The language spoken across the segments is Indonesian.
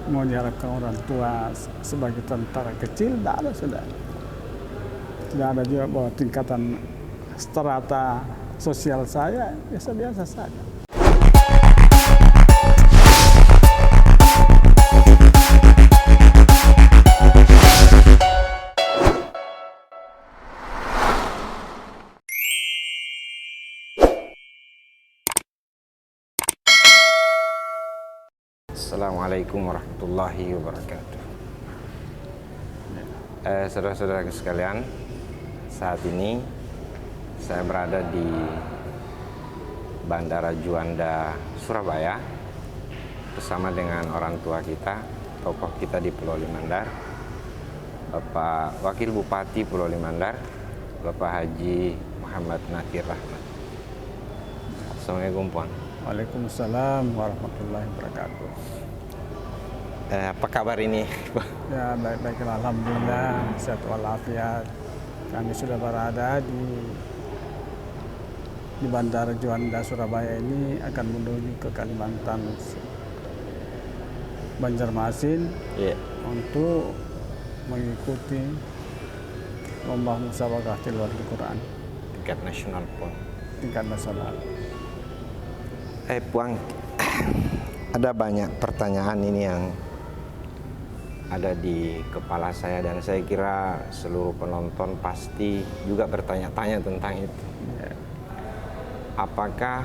mau diharapkan orang tua sebagai tentara kecil, tidak ada sudah. Tidak ada juga bahwa tingkatan strata sosial saya biasa-biasa saja. Assalamualaikum warahmatullahi wabarakatuh. Saudara-saudara sekalian, saat ini saya berada di Bandara Juanda, Surabaya bersama dengan orang tua kita, tokoh kita di Pulau Limandar, Bapak Wakil Bupati Pulau Limandar, Bapak Haji Muhammad Nakir Rahmat. Assalamualaikum, Puan. Waalaikumsalam warahmatullahi wabarakatuh. Apa kabar ini? Ya, baik-baik, alhamdulillah, sehat walafiat. Kami sudah berada di Bandara Juanda Surabaya ini, akan menuju ke Kalimantan Banjarmasin untuk mengikuti lomba musabaqah tilawatil Quran Tingkat nasional, Puan. tingkat nasional. Puan, ada banyak pertanyaan ini yang ada di kepala saya, dan saya kira seluruh penonton pasti juga bertanya-tanya tentang itu. Apakah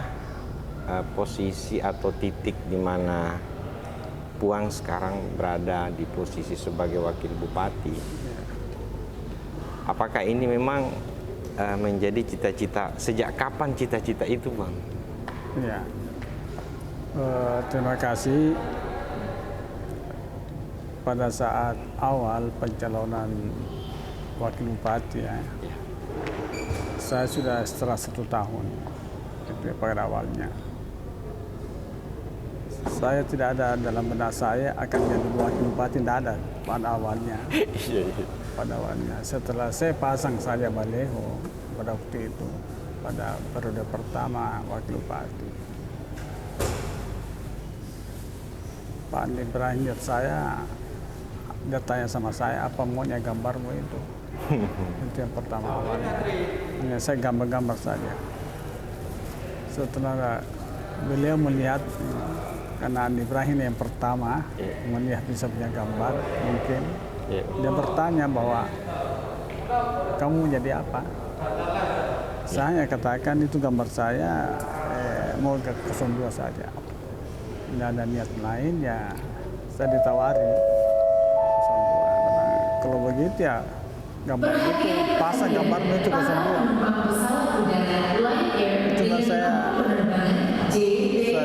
posisi atau titik di mana Puan sekarang berada di posisi sebagai wakil bupati, apakah ini memang menjadi cita-cita, sejak kapan cita-cita itu, Bang? Ya, terima kasih. Pada saat awal pencalonan wakil bupati, saya sudah setelah 1 tahun itu pada awalnya. Saya tidak ada dalam benak saya akan jadi wakil bupati, tidak ada pada awalnya. Pada awalnya, setelah saya pasang saja baleho pada waktu itu, pada periode pertama wakil bupati, Pak Ibrahim lihat saya, dia tanya sama saya, apa maunya gambarmu itu? Itu yang pertama awalnya. Hanya saya gambar-gambar saja. Setelah beliau melihat, karena Ibrahim yang pertama melihat bisa punya gambar, mungkin dia bertanya bahwa kamu jadi apa? Saya katakan itu gambar saya, mau ke 02 saja. Tidak ada niat lain, ya saya ditawari 02. Kalau begitu ya gambar itu, pasang gambarnya itu 02. Itulah saya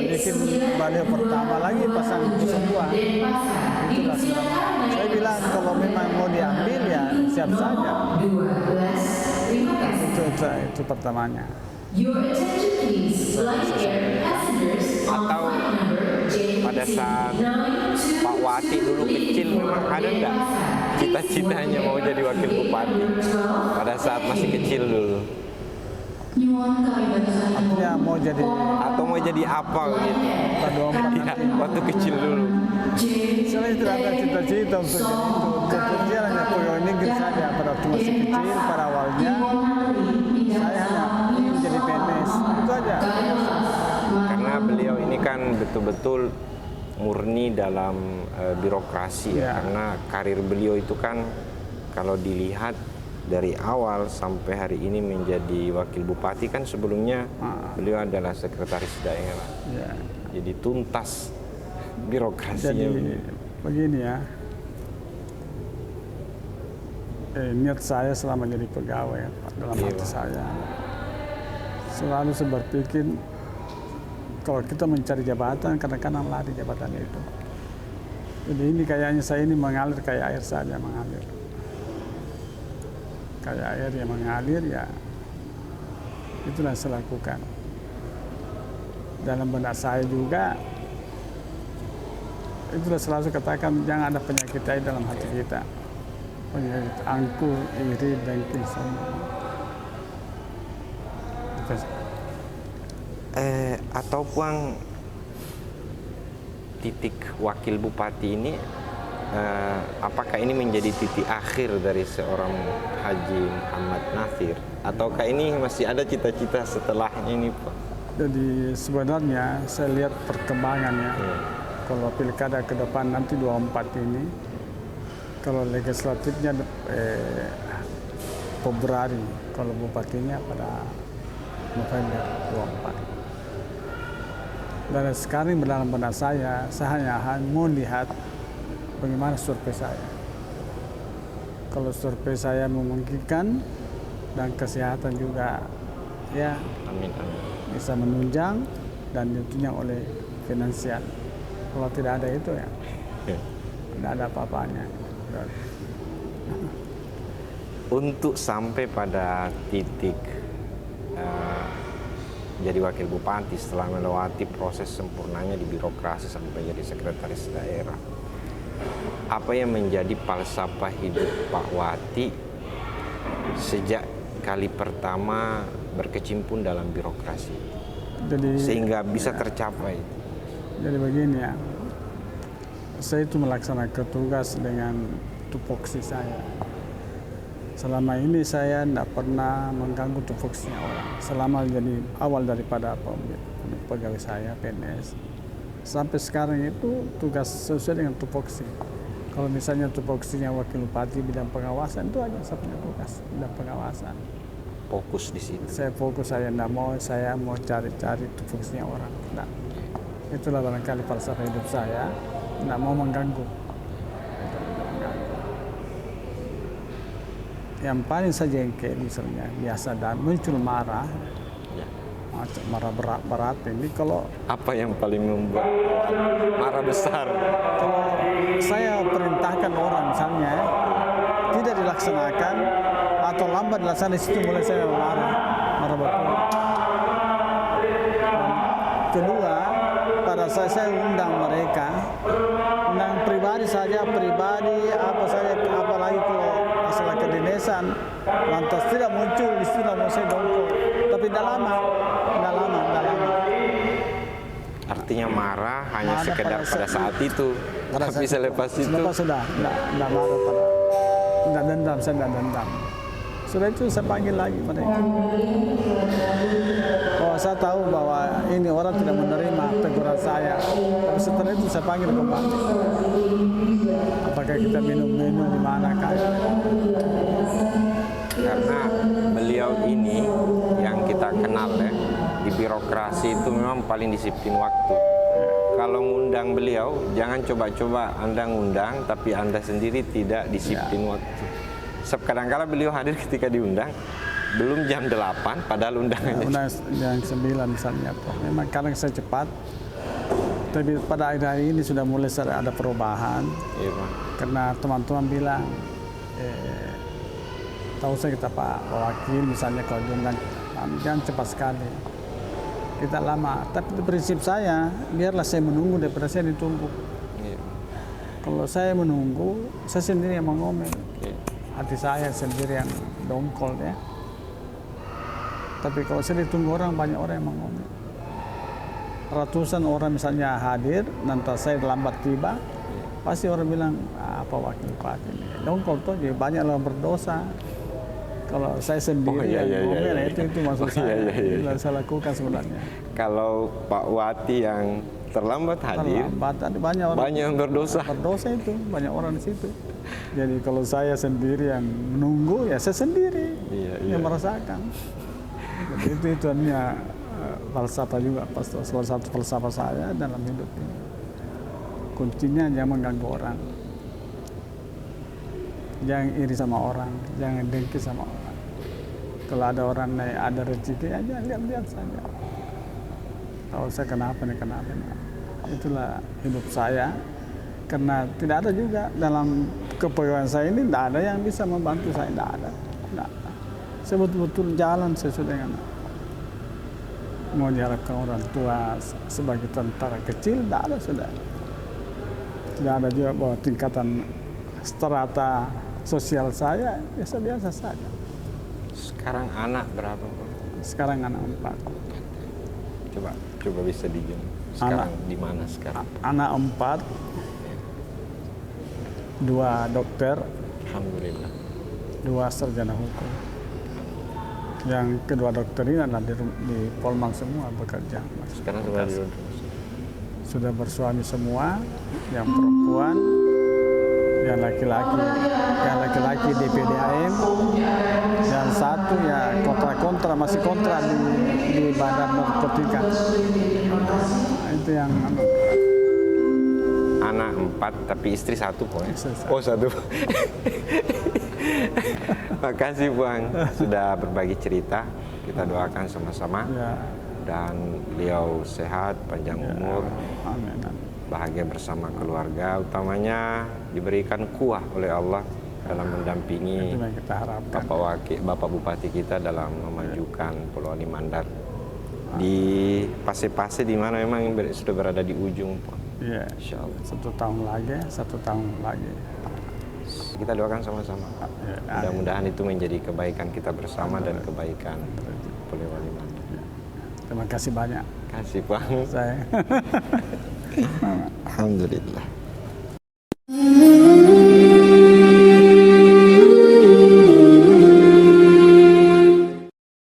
bikin baliho pertama lagi pasang 02. Itulah sebenarnya. Saya bilang kalau memang mau diambil ya siap saja. Itu pertamanya. Atau pada saat Pak Wati dulu kecil memang ada nggak cita-citanya mau jadi wakil bupati pada saat masih kecil dulu? Artinya mau jadi, atau mau jadi apa gitu? Ya, waktu kecil dulu. Saya tidak ada cita-cita untuk jadi itu. Cita-cita hanya pegawai negeri saja pada waktu masih kecil, pada awalnya saya hanya ingin jadi PNS, itu aja. Karena beliau ini kan betul-betul murni dalam birokrasi ya. Karena karir beliau itu kan kalau dilihat dari awal sampai hari ini menjadi wakil bupati, kan sebelumnya beliau adalah sekretaris daerah. Jadi tuntas birokrasinya. Jadi begini ya, niat saya selama jadi pegawai dalam hati saya selalu saya berpikir kalau kita mencari jabatan, kadang-kadang lari jabatan itu. Jadi ini kayaknya saya ini mengalir kayak air saja, mengalir. Kayak air yang mengalir, ya itulah yang saya lakukan. Dalam benak saya juga, itulah selalu saya katakan, jangan ada penyakit air dalam hati kita. Penyakit angku, iri, dengki, sombong. Atau Puang, titik wakil bupati ini, apakah ini menjadi titik akhir dari seorang Haji Muhammad Natsir, ataukah ini masih ada cita-cita setelahnya ini, Pak? Jadi sebenarnya saya lihat perkembangannya. Kalau pilkada ke depan nanti 24 ini, kalau legislatifnya Februari, kalau bupatinya pada November 24. Dan sekarang dalam benak saya hanya mau lihat bagaimana survei saya. Kalau survei saya memungkinkan dan kesehatan juga, ya Amin, amin. bisa menunjang dan ditunjang oleh finansial. Kalau tidak ada itu ya, tidak ada apa-apanya. Untuk sampai pada titik jadi wakil bupati setelah melewati proses sempurnanya di birokrasi sampai jadi sekretaris daerah, apa yang menjadi falsafah hidup Pak Wati sejak kali pertama berkecimpung dalam birokrasi, Jadi sehingga bisa tercapai? Jadi begini ya, saya itu melaksanakan tugas dengan tupoksi saya. Selama ini saya tidak pernah mengganggu tupoksinya orang. Selama jadi awal daripada pegawai saya PNS sampai sekarang itu tugas sesuai dengan tupoksi. Kalau misalnya tupoksinya wakil bupati bidang pengawasan, itu aja saya punya tugas bidang pengawasan. Fokus di situ. Saya fokus, saya mau cari-cari tupoksinya orang. Nah, itulah barangkali falsafah hidup saya, tidak mau mengganggu. Yang paling saya jengkel misalnya biasa dan muncul marah, marah berat ini kalau apa yang paling membuat marah besar? Kalau saya perintahkan orang misalnya tidak dilaksanakan atau lambat dilaksanakan, di situ mulai saya marah betul. Kedua, pada saya undang mereka, undang pribadi saja, apa saja, apalagi kalau masalah kedinasan, lantas tidak muncul di situ mau saya dongkol. Tapi tidak lama. Artinya marah hanya sekedar pada saat itu, tapi selepas itu sudah tidak marah pada, tidak dendam, saya tidak dendam. Sudah itu saya panggil lagi mereka. Oh, saya tahu bahwa ini orang tidak menerima teguran saya, tapi setelah itu saya panggil kembali. Apakah kita minum-minum di mana kaya? Karena beliau ini yang kita kenal ya, di birokrasi itu memang paling disiplin waktu. Kalau ngundang beliau, jangan coba-coba Anda ngundang, tapi Anda sendiri tidak disiplin waktu. Kadang-kala beliau hadir ketika diundang, belum jam 8, padahal undangannya jam 9 misalnya. Memang kadang saya cepat, tapi pada akhir-akhir ini sudah mulai ada perubahan. Iya, Pak. Karena teman-teman bilang, tahu saya kita Pak Wakil misalnya kalau diundang, jangan cepat sekali. Kita lama, tapi prinsip saya, biarlah saya menunggu daripada saya ditunggu. Iya. Kalau saya menunggu, saya sendiri yang mengomel. Iya. Hati saya sendiri yang dongkol ya. Tapi kalau saya ditunggu orang, banyak orang yang mengomel. Ratusan orang misalnya hadir, nanti saya lambat tiba, pasti orang bilang, apa wakil bupati ini? Dongkol tuh, jadi banyak orang berdosa. Kalau saya sendiri yang ngomel, itu maksud saya. Yang saya lakukan sebenarnya. Kalau Pak Wati yang terlambat hadir, banyak orang yang berdosa. Berdosa itu, banyak orang di situ. Jadi kalau saya sendiri yang menunggu, ya saya sendiri yang merasakan. Jadi itu hanya falsafah juga, salah satu falsafah saya dalam hidup ini. Kuncinya jangan mengganggu orang, jangan iri sama orang, jangan dengki sama orang. Kalau ada orang naik ada rezeki aja lihat saja. Tahu saya kenapa nih. Itulah hidup saya. Karena tidak ada juga dalam kepegawaian saya ini, tidak ada yang bisa membantu saya, tidak ada. Saya betul-betul jalan sesuai dengan mau diharapkan orang tua sebagai tentara kecil, tidak ada sudah. Tidak ada juga bahwa tingkatan strata sosial saya biasa-biasa saja. Sekarang anak berapa, Pak? Sekarang anak 4. Coba bisa dijawab. sekarang di mana sekarang? Anak 4, 2 dokter, Alhamdulillah. 2 sarjana hukum. Yang kedua dokter ini adalah di Polman semua bekerja. Sekarang sudah di Sudah bersuami semua, yang perempuan, yang laki-laki di PDAM, yang satu ya masih kontra di Badan Narkotika. Nah, itu yang anak 4 tapi istri 1 kok ya? Istri 1. Oh 1. Makasih Bang sudah berbagi cerita. Kita doakan sama-sama. ya, Dan beliau sehat, panjang umur, amin. bahagia bersama keluarga, utamanya diberikan kuah oleh Allah dalam mendampingi Itu yang kita harapkan. Bapak Bupati kita dalam memajukan Pulau Ali Mandar di fase-fase di mana memang sudah berada di ujung. Iya. Insya Allah. 1 tahun lagi. Kita doakan sama-sama. Ya, Mudah-mudahan itu menjadi kebaikan kita bersama dan kebaikan Pulau Ali Mandar. Terima kasih banyak. Kasih Bang. Saya. Alhamdulillah.